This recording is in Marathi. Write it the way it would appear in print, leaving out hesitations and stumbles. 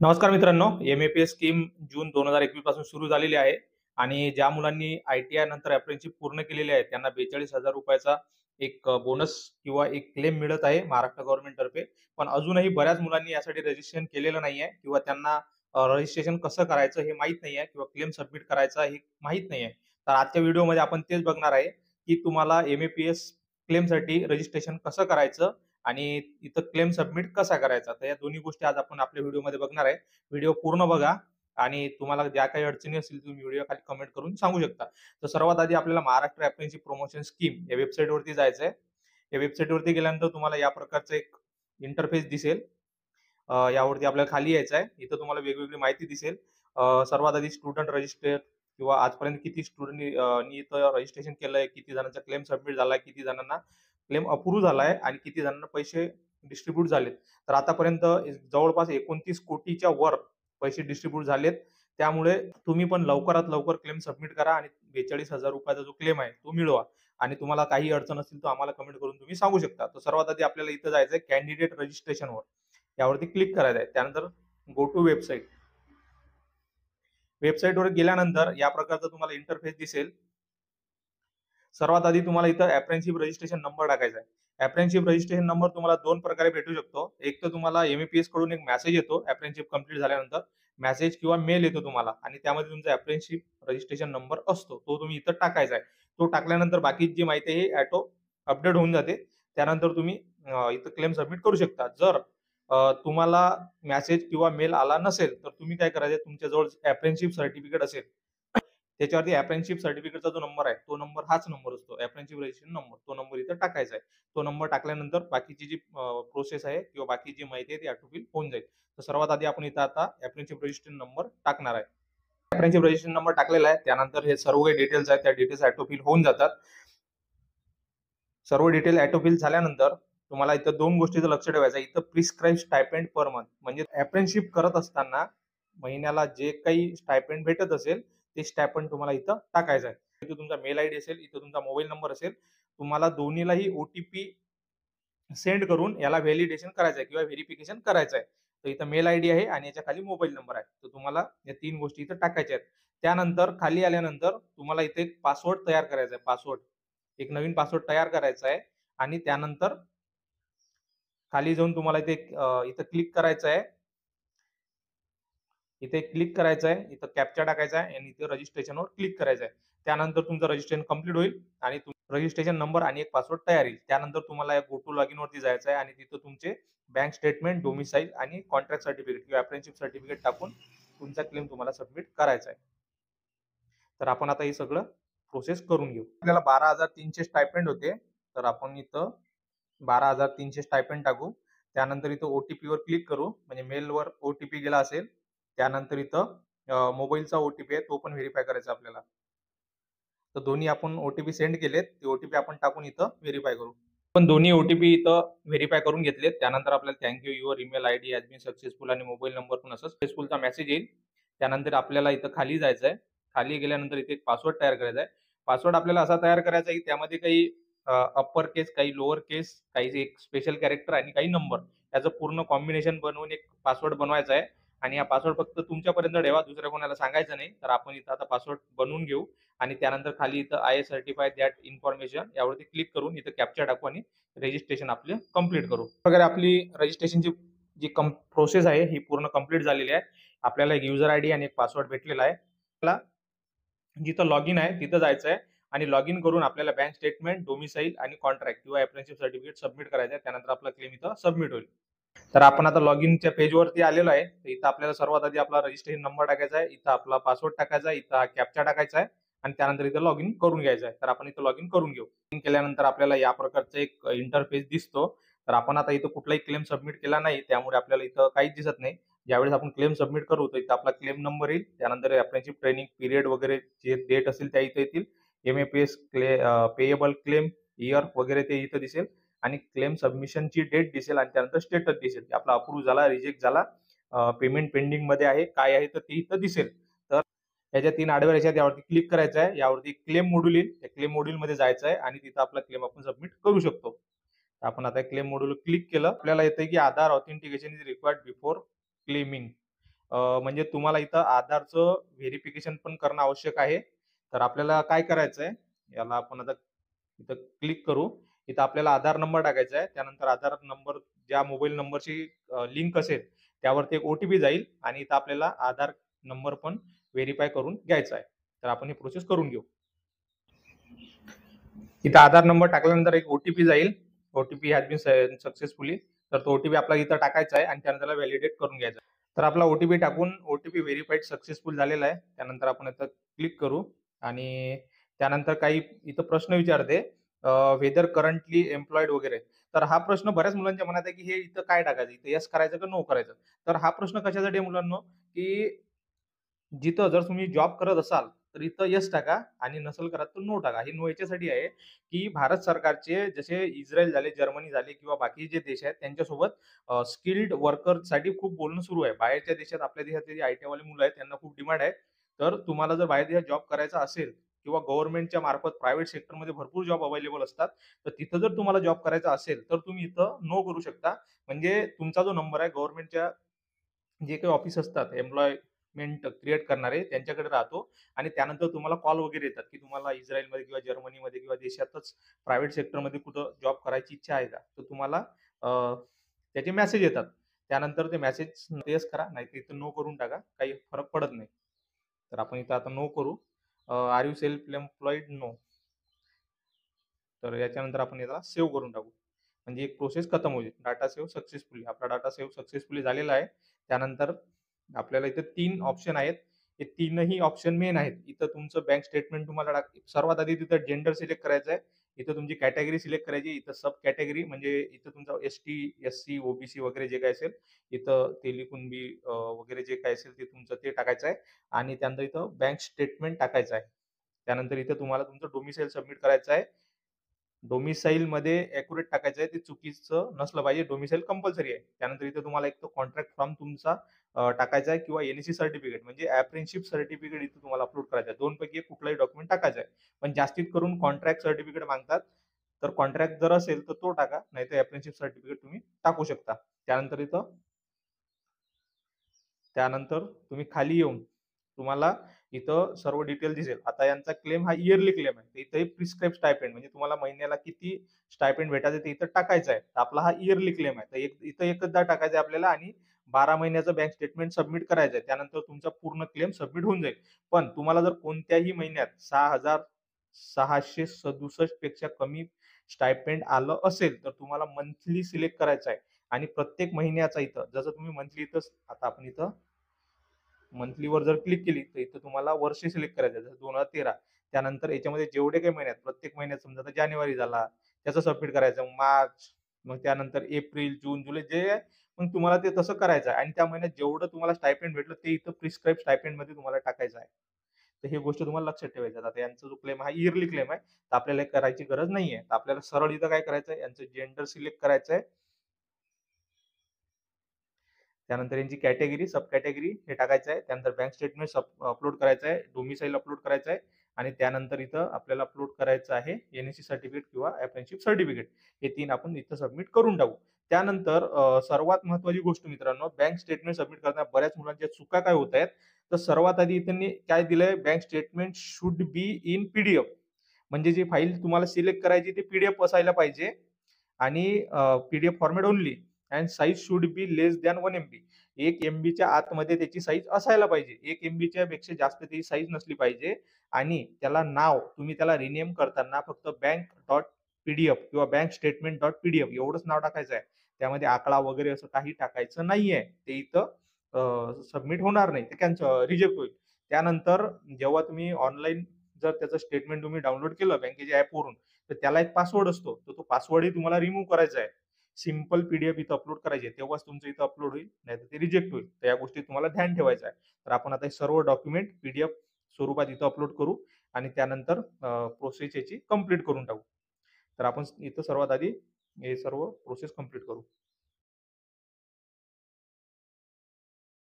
नमस्कार मित्रांनो, एम-ए-पी-एस स्कीम जून 2021 पासून सुरू झालेली आहे आणि ज्या मुलांनी आय-टी-आय नंतर अप्रेंटिसशिप पूर्ण केलेली आहे त्यांना ₹42,000 एक बोनस किंवा एक क्लेम मिळत आहे महाराष्ट्र गव्हर्नमेंट तर्फे. पण अजूनही बऱ्याच मुलांनी यासाठी रजिस्ट्रेशन केलेलं नाहीये किंवा त्यांना रजिस्ट्रेशन कसं करायचं हे माहीत नाहीये किंवा क्लेम सबमिट करायचा हे माहीत नाहीये. तर आजच्या व्हिडिओमध्ये आपण तेच बघणार आहे की तुम्हाला एम-ए-पी-एस क्लेमसाठी रजिस्ट्रेशन कसं करायचं आणि इथं क्लेम सबमिट कसा करायचा. तर या दोन्ही गोष्टी आज आपण आपल्या व्हिडिओमध्ये बघणार आहे. व्हिडिओ पूर्ण बघा आणि तुम्हाला ज्या काही अडचणी असतील तुम्ही व्हिडिओ खाली कमेंट करून सांगू शकता. तर सर्वात आधी आपल्याला महाराष्ट्र अप्रेंटिसशिप प्रमोशन स्कीम या वेबसाईटवरती जायचं आहे. या वेबसाईटवरती गेल्यानंतर तुम्हाला या प्रकारचं एक इंटरफेस दिसेल. यावरती आपल्याला खाली यायचं आहे. इथं तुम्हाला वेगवेगळी माहिती दिसेल. सर्वात आधी स्टुडंट रजिस्टर किंवा आजपर्यंत किती स्टुडंटनी इथं रजिस्ट्रेशन केलंय, किती जणांचा क्लेम सबमिट झालाय, किती जणांना क्लेम अप्रूव्ह झालाय आणि किती जणांना पैसे डिस्ट्रीब्यूट झालेत. तर आतापर्यंत जवळपास 29 कोटीच्या वर पैसे डिस्ट्रीब्यूट झालेत. त्यामुळे तुम्ही पण लवकरात लवकर क्लेम सबमिट करा आणि ₹42,000 जो क्लेम आहे तो मिळवा. आणि तुम्हाला काही अडचण असतील तर आम्हाला कमेंट करून तुम्ही सांगू शकता. तर सर्वात आधी आपल्याला इथं जायचंय कॅन्डिडेट रजिस्ट्रेशनवर. यावरती क्लिक करायचं आहे. त्यानंतर गो टू वेबसाईट. वेबसाईटवर गेल्यानंतर या प्रकारचा तुम्हाला इंटरफेस दिसेल. सर्वात आधी तुम्हाला इथं अप्रेंटिसशिप रजिस्ट्रेशन नंबर टाकायचा आहे. अप्रेंटिसशिप रजिस्ट्रेशन नंबर तुम्हाला दोन प्रकारे भेटू शकतो. एक तर तुम्हाला एम-ए-पी-एस कडून एक मेसेज येतो अप्रेंटिसशिप कंप्लीट झाल्यानंतर. मेसेज किंवा मेल येतो तुम्हाला आणि त्यामध्ये तुमचा अप्रेंटिसशिप रजिस्ट्रेशन नंबर असतो. तो तुम्ही इथं टाकायचा आहे. तो टाकल्यानंतर बाकीची जी माहिती आहे ऑटो अपडेट होऊन जाते. त्यानंतर तुम्ही इथं क्लेम सबमिट करू शकता. जर तुम्हाला मेसेज किंवा मेल आला नसेल तर तुम्ही काय करायचं, तुमच्याजवळ अप्रेंटिसशिप सर्टिफिकेट असेल त्याच्यावरती अप्रेंटिसशिप सर्टिफिकेटचा जो नंबर आहे तो नंबर हाच नंबर असतो अप्रेंटिसशिप रजिस्ट्रेशन नंबर. तो नंबर इथं टाकायचा आहे. तो नंबर टाकल्यानंतर बाकीची जी प्रोसेस आहे किंवा बाकी जी माहिती आहे ती ऑटोफिल होऊन जाईल. तर सर्वात आधी आपण इथं आता अप्रेंटिसशिप रजिस्ट्रेशन नंबर टाकणार आहे. अप्रेंटिसशिप रजिस्ट्रेशन नंबर टाकलेला आहे. त्यानंतर हे सर्व डिटेल्स आहेत त्या डिटेल्स ऑटोफिल होऊन जातात. सर्व डिटेल ऑटोफिल झाल्यानंतर तुम्हाला इथं दोन गोष्टीचं लक्ष ठेवायचं आहे. इथं प्रिस्क्राइब स्टायपेंड पर मंथ म्हणजे अप्रेंटिसशिप करत असताना महिन्याला जे काही स्टायपेंड भेटत असेल ते स्टायपेंड तुम्हाला इथं टाकायचं आहे. इथं तुमचा मेल आयडी असेल, इथं तुमचा मोबाईल नंबर असेल. तुम्हाला दोन्हीलाही ओटीपी सेंड करून याला व्हॅलिडेशन करायचं आहे किंवा व्हेरिफिकेशन करायचं आहे. तर इथं मेल आयडी आहे आणि याच्या खाली मोबाईल नंबर आहे. तर तुम्हाला या तीन गोष्टी इथं टाकायच्या आहेत. त्यानंतर खाली आल्यानंतर तुम्हाला इथे एक पासवर्ड तयार करायचा आहे. पासवर्ड एक नवीन पासवर्ड तयार करायचा आहे आणि त्यानंतर खाली जाऊन तुम्हाला इथं क्लिक करायचं आहे. इथे क्लिक करायचं आहे. इथं कॅप्चा टाकायचा आहे आणि इथे रजिस्ट्रेशनवर क्लिक करायचं आहे. त्यानंतर तुमचं रजिस्ट्रेशन कंप्लीट होईल आणि रजिस्ट्रेशन नंबर आणि एक पासवर्ड तयार येईल. त्यानंतर तुम्हाला गो टू लॉगिन वरती जायचं आहे आणि तिथं तुमचे बँक स्टेटमेंट, डोमिसाईल आणि कॉन्ट्रॅक्ट सर्टिफिकेट किंवा अप्रेंटिसशिप सर्टिफिकेट टाकून तुमचा क्लेम तुम्हाला सबमिट करायचा आहे. तर आपण आता हे सगळं प्रोसेस करून घेऊ. आपल्याला 12,300 स्टायपेंड होते. तर आपण इथं 12,300 स्टायपेंड टाकू. त्यानंतर इथं ओटीपी वर क्लिक करू म्हणजे मेलवर ओटीपी गेला असेल. त्यानंतर इथं मोबाईलचा ओटीपी आहे तो पण व्हेरीफाय करायचा आपल्याला. तर दोन्ही आपण ओटीपी सेंड केलेत. ते ओटीपी आपण टाकून इथं व्हेरीफाय करू. पण दोन्ही ओटीपी इथं व्हेरीफाय करून घेतलेत. त्यानंतर आपल्याला thank you your email ID has been successful आणि मोबाईल नंबर पण असं सक्सेसफुलचा मेसेज येईल. त्यानंतर आपल्याला इथं खाली जायचं आहे. खाली गेल्यानंतर इथे एक पासवर्ड तयार करायचा आहे. पासवर्ड आपल्याला असा तयार करायचा आहे की त्यामध्ये काही अप्पर केस, काही लोअर केस, काही एक स्पेशल कॅरेक्टर आणि काही नंबर याचं पूर्ण कॉम्बिनेशन बनवून एक पासवर्ड बनवायचा आहे. आणि हा पासवर्ड फक्त तुमच्यापर्यंत ठेवा, दुसऱ्या कोणाला सांगायचं नाही. तर आपण इथं आता पासवर्ड बनवून घेऊ आणि त्यानंतर खाली इथं आय सर्टिफाय दॅट इन्फॉर्मेशन यावरती क्लिक करून इथं कॅप्चा टाकू आणि रजिस्ट्रेशन आपले कंप्लीट करू. प्रकारे आपली रजिस्ट्रेशनची जी प्रोसेस आहे ही पूर्ण कंप्लीट झालेली आहे. आपल्याला एक युजर आयडी आणि एक पासवर्ड भेटलेला आहे. आपल्याला जिथं लॉगिन आहे तिथं जायचं आहे आणि लॉगिन करून आपल्याला बँक स्टेटमेंट, डोमिसाईल आणि कॉन्ट्रॅक्ट किंवा अप्रेंटिसशिप सर्टिफिकेट सबमिट करायचं आहे. त्यानंतर आपला क्लेम इथं सबमिट होईल. तर आपण आता लॉगिनच्या पेजवरती आलेलो आहे. तर इथं आपल्याला सर्वात आधी आपला रजिस्ट्रेशन नंबर टाकायचा आहे. इथं आपला पासवर्ड टाकायचा आहे. इथं कॅप्चा टाकायचा आहे आणि त्यानंतर इथं लॉगिन करून घ्यायचं आहे. तर आपण इथं लॉगिन करून घेऊ. लॉगिन केल्यानंतर आपल्याला या प्रकारचा एक इंटरफेस दिसतो. तर आपण आता इथं कुठलाही क्लेम सबमिट केला नाही त्यामुळे आपल्याला इथं काहीच दिसत नाही. ज्यावेळेस आपण क्लेम सबमिट करू तर इथं आपला क्लेम नंबर येईल. त्यानंतर अप्रेंटिसशिप ट्रेनिंग पिरियड वगैरे जे डेट असेल त्या इथं येतील. एम-ए-पी-एस पेएबल क्लेम इयर वगैरे ते इथं दिसेल आणि क्लेम सबमिशनची डेट दिसेल आणि त्यानंतर स्टेटस दिसेल की आपला अप्रूव्ह झाला, रिजेक्ट झाला, पेमेंट पेंडिंग मध्ये आहे, काय आहे तर ते इथं दिसेल. तर याच्या तीन आडव्या रेषा यावरती क्लिक करायचं आहे. यावरती क्लेम मॉड्यूल येईल. त्या क्लेम मॉड्यूल मध्ये जायचं आहे आणि तिथं आपला क्लेम आपण सबमिट करू शकतो. आपण आता क्लेम मॉड्यूल क्लिक केलं. आपल्याला येतं की Aadhaar authentication is required before claiming. म्हणजे तुम्हाला इथं आधारचं व्हेरिफिकेशन पण करणं आवश्यक आहे. तर आपल्याला काय करायचंय, याला आपण आता इथं क्लिक करू. इथं आपल्याला आधार नंबर टाकायचा आहे. त्यानंतर आधार नंबर ज्या मोबाईल नंबरची लिंक असेल त्यावरती एक ओ-टी-पी जाईल आणि इथं आपल्याला आधार नंबर पण व्हेरिफाय करून घ्यायचा आहे. तर आपण ही प्रोसेस करून घेऊ. इथं आधार नंबर टाकल्यानंतर एक ओ-टी-पी जाईल. OTP has been successfully. तर तो ओ-टी-पी आपल्याला इथं टाकायचा आहे आणि त्यानंतर त्याला व्हॅलिडेट करून घ्यायचा आहे. तर आपला ओ-टी-पी टाकून ओ-टी-पी व्हेरिफाईड सक्सेसफुल झालेला आहे. त्यानंतर आपण इथं क्लिक करू आणि त्यानंतर काही इथं प्रश्न विचारते, वेदर करंटली एम्प्लॉईड वगैरे. तर हा प्रश्न बऱ्याच मुलांच्या मनात आहे, की हे इथं काय टाकायचं? इथं येस करायचं का नो करायचं? तर हा प्रश्न कशासाठी आहे मुलांनो, की जिथं जर तुम्ही जॉब करत असाल, तर इथं येस टाका आणि नसेल करत तर नो टाका. हे नो याच्यासाठी आहे, की भारत सरकारचे जसे इस्रायल झाले, जर्मनी झाले किंवा बाकी जे देश आहेत त्यांच्यासोबत स्किल्ड वर्करसाठी खूप बोलणं सुरू आहे. बाहेरच्या देशात आपल्या देशातले जे आय-टी वाले मुलं आहेत त्यांना खूप डिमांड आहे. तर तुम्हाला जर बाहेर देशात जॉब करायचा असेल किंवा गव्हर्नमेंटच्या मार्फत प्रायव्हेट सेक्टरमध्ये भरपूर जॉब अवेलेबल असतात. तर तिथं जर तुम्हाला जॉब करायचा असेल, तर तुम्ही इथं नो करू शकता. म्हणजे तुमचा जो नंबर आहे गव्हर्नमेंटच्या जे काही ऑफिस असतात एम्प्लॉयमेंट क्रिएट करणारे त्यांच्याकडे राहतो आणि त्यानंतर तुम्हाला कॉल वगैरे येतात, की तुम्हाला इस्रायलमध्ये किंवा जर्मनीमध्ये किंवा देशातच प्रायव्हेट सेक्टरमध्ये कुठं जॉब करायची इच्छा आहे का? तर तुम्हाला त्याचे मेसेज येतात. त्यानंतर ते मेसेज येस करा, नाहीतर इथं नो करून टाका. काही फरक पडत नाही. तर आपण इथं आता नो करू. Are you self employed? No. तर याच्यानंतर आपण याला सेव्ह करून टाकू. म्हणजे एक प्रोसेस खतम होईल. Data save successfully. आपला डाटा सेव्ह सक्सेसफुली झालेला आहे. त्यानंतर आपल्याला इथे 3 ऑप्शन आहेत. हे तीनही ऑप्शन मेन आहेत. इथं तुमचं बँक स्टेटमेंट तुम्हाला सर्वात आधी तिथं जेंडर सिलेक्ट करायचं आहे. इथं तुमची कॅटेगरी सिलेक्ट करायची. इथं सब कॅटेगरी म्हणजे इथं तुमचा एस-टी, एस-सी, ओ-बी-सी वगैरे जे काही असेल, इथं तेली-कुणबी वगैरे जे काही असेल ते तुमचं ते टाकायचं आहे आणि त्यानंतर इथं बँक स्टेटमेंट टाकायचं आहे. त्यानंतर इथे तुम्हाला तुमचं डोमिसाईल सबमिट करायचं आहे. डोमिसाईलमध्ये ॲक्युरेट टाकायचं आहे. ते चुकीचं नसलं पाहिजे. डोमिसाईल कंपल्सरी आहे. त्यानंतर इथे तुम्हाला एक तो कॉन्ट्रॅक्ट फॉर्म तुमचा टाकायचा आहे किंवा एन-ई-सी सर्टिफिकेट म्हणजे अप्रेंटिसशिप सर्टिफिकेट इथे तुम्हाला अपलोड करायचं आहे. 2 पैकी एक कुठलाही डॉक्युमेंट टाकायचं आहे. पण जास्तीत करून कॉन्ट्रॅक्ट सर्टिफिकेट मागतात. तर कॉन्ट्रॅक्ट जर असेल तर तो टाका. नाहीतर अप्रेंटिसशिप सर्टिफिकेट तुम्ही टाकू शकता. त्यानंतर तुम्ही खाली येऊन तुम्हाला इथं सर्व डिटेल दिसेल. आता यांचा क्लेम हा इयरली क्लेम आहे. तर इथे प्रिस्क्राइब स्टायपेंड म्हणजे तुम्हाला महिन्याला किती स्टायपेंड भेटायचं ते इथं टाकायचं आहे. तर आपला हा इयरली क्लेम आहे. तर इथं एकचदा टाकायचं आहे आपल्याला आणि 12 महिन्याचं बँक स्टेटमेंट सबमिट करायचं आहे. त्यानंतर तुमचा पूर्ण क्लेम सबमिट होऊन जाईल. पण तुम्हाला जर कोणत्याही महिन्यात 6,667 पेक्षा कमी स्टायपेंड आलं असेल, तर तुम्हाला मंथली सिलेक्ट करायचं आहे आणि प्रत्येक महिन्याचा इथं जसं तुम्ही मंथली इथं आता आपण इथं मंथलीवर जर क्लिक केली तर इथं तुम्हाला वर्ष सिलेक्ट करायचं आहे. जसं 2013 त्यानंतर याच्यामध्ये जेवढे काही महिन्यात प्रत्येक महिन्यात समजा आता जानेवारी झाला, त्याचं सबमिट करायचं. मार्च, मग त्यानंतर एप्रिल, जून, जुलै जे आहे, मग तुम्हाला ते तसं करायचं आहे आणि त्या महिन्यात जेवढं तुम्हाला स्टायपेंड भेटलं ते इथं प्रिस्क्राईब स्टायपेंडमध्ये तुम्हाला टाकायचं आहे. तर ही गोष्ट तुम्हाला लक्षात ठेवायची आहे. आता यांचा जो क्लेम हा इयरली क्लेम आहे, तर आपल्याला हे करायची गरज नाहीये. तर आपल्याला सरळ इथं काय करायचं आहे, यांचं जेंडर सिलेक्ट करायचं आहे. त्यानंतर यांची कॅटेगरी, सब कॅटेगरी हे टाकायचं आहे. त्यानंतर बँक स्टेटमेंट अपलोड करायचं आहे. डोमिसाईल अपलोड करायचं आहे आणि त्यानंतर इथं आपल्याला अपलोड करायचं आहे एन-ई-सी सर्टिफिकेट किंवा अप्रेंटिसशिप सर्टिफिकेट. हे 3 आपण इथं सबमिट करून टाकू. त्यानंतर सर्वात महत्त्वाची गोष्ट मित्रांनो, बँक स्टेटमेंट सबमिट करताना बऱ्याच मुलांच्या चुका काय होत आहेत, तर सर्वात आधी त्यांनी काय दिलंय, bank statement should be in PDF. म्हणजे जी फाईल तुम्हाला सिलेक्ट करायची ती पी-डी-एफ असायला पाहिजे आणि PDF format only and size should be less than 1 MB. 1 एमबीच्या आतमध्ये त्याची साईज असायला पाहिजे. 1 एमबीच्या पेक्षा जास्त त्याची साईज नसली पाहिजे आणि त्याला नाव तुम्ही त्याला रिनेम करताना फक्त बँक डॉट पीडीएफ किंवा बँक स्टेटमेंट डॉट पीडीएफ एवढंच नाव टाकायचं आहे. त्यामध्ये आकडा वगैरे असं काही टाकायचं नाहीये. ते इथं सबमिट होणार नाही. ते रिजेक्ट होईल. त्यानंतर जेव्हा तुम्ही ऑनलाईन जर त्याचं स्टेटमेंट तुम्ही डाउनलोड केलं बँकेच्या ॲपवरून, तर त्याला एक पासवर्ड असतो. तर तो पासवर्डही तुम्हाला रिमूव्ह करायचा आहे. सिंपल पीडीएफ इथं अपलोड करायची आहे. तेव्हाच तुमचं इथं अपलोड होईल, नाहीतर ते रिजेक्ट होईल. तर या गोष्टी तुम्हाला ध्यान ठेवायचं आहे. तर आपण आता हे सर्व डॉक्युमेंट पीडीएफ स्वरूपात इथं अपलोड करू आणि त्यानंतर प्रोसेस याची कंप्लीट करून टाकू. तर आपण इथं सर्वात आधी हे सर्व प्रोसेस कंप्लीट करू.